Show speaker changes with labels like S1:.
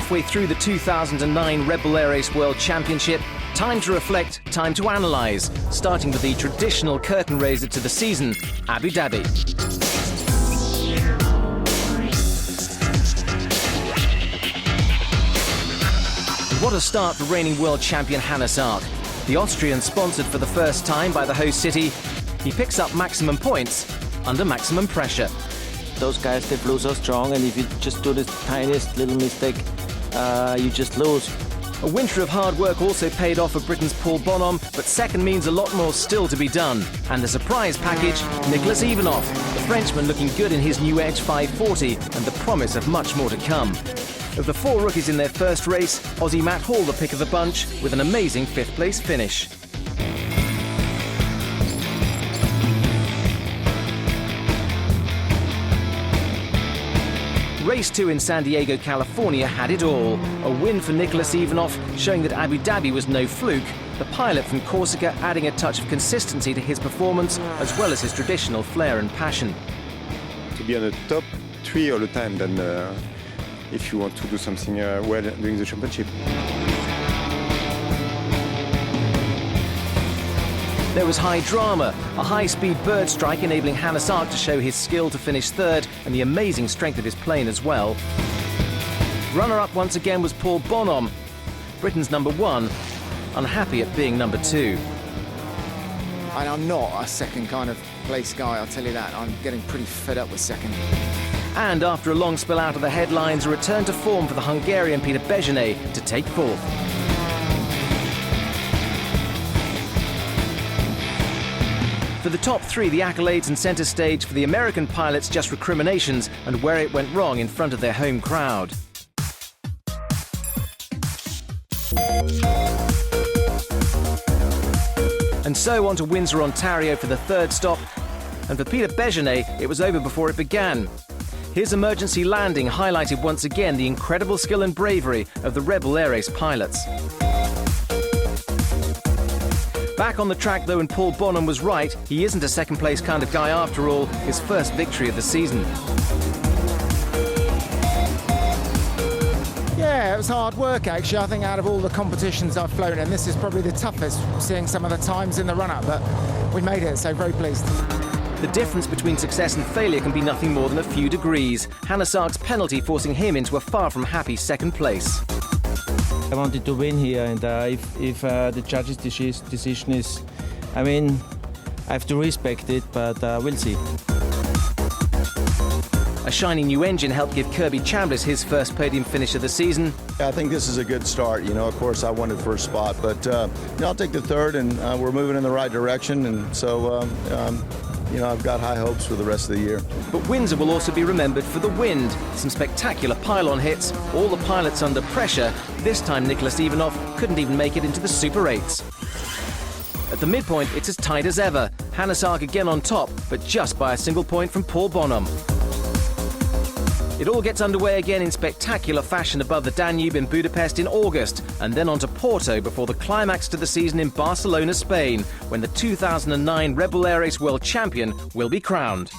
S1: Halfway through the 2009 Red Bull Air Race World Championship, time to reflect, time to analyse, starting with the traditional curtain raiser to the season, Abu Dhabi. What a start for reigning world champion Hannes Ark. The Austrian, sponsored for the first time by the host city, he picks up maximum points under maximum pressure.
S2: Those guys, they flew so strong, and if you just do this tiniest little mistake, you just lose.
S1: A winter of hard work also paid off for Britain's Paul Bonhomme, but second means a lot more still to be done. And the surprise package, Nicholas Ivanov, the Frenchman looking good in his new Edge 540, and the promise of much more to come. Of the four rookies in their first race, Aussie Matt Hall the pick of the bunch, with an amazing fifth-place finish. Race 2 in San Diego, California had it all. A win for Nicholas Ivanov, showing that Abu Dhabi was no fluke. The pilot from Corsica adding a touch of consistency to his performance, as well as his traditional flair and passion.
S3: To be on the top 3 all the time, then if you want to do something well during the championship.
S1: There was high drama, a high-speed bird strike enabling Hannes Ark to show his skill to finish third and the amazing strength of his plane as well. Runner-up once again was Paul Bonhomme, Britain's number 1, unhappy at being number 2.
S4: And I'm not a second kind of place guy, I'll tell you that. I'm getting pretty fed up with second.
S1: And after a long spell out of the headlines, a return to form for the Hungarian Peter Bejenet to take fourth. For the top 3, the accolades and centre stage for the American pilots just recriminations and where it went wrong in front of their home crowd. And so on to Windsor, Ontario for the third stop. And for Peter Bejenet, it was over before it began. His emergency landing highlighted once again the incredible skill and bravery of the Red Bull Air Race pilots. Back on the track though, and Paul Bonhomme was right, he isn't a second-place kind of guy after all, his first victory of the season.
S4: Yeah, it was hard work actually. I think out of all the competitions I've flown in, this is probably the toughest, seeing some of the times in the run-up, but we made it, so very pleased.
S1: The difference between success and failure can be nothing more than a few degrees. Hannes Ark's penalty forcing him into a far from happy second place.
S2: I wanted to win here, and if the judge's decision is, I mean, I have to respect it, but we'll see.
S1: A shiny new engine helped give Kirby Chambliss his first podium finish of the season.
S5: I think this is a good start. You know, of course, I wanted first spot, but I'll take the third, and we're moving in the right direction, and so you know, I've got high hopes for the rest of the year.
S1: But Windsor will also be remembered for the wind. Some spectacular pylon hits, all the pilots under pressure. This time Nicholas Ivanov couldn't even make it into the Super 8s. At the midpoint, it's as tight as ever. Hannes Ark again on top, but just by a single point from Paul Bonhomme. It all gets underway again in spectacular fashion above the Danube in Budapest in August, and then on to Porto before the climax to the season in Barcelona, Spain, when the 2009 Red Bull Air Race World Champion will be crowned.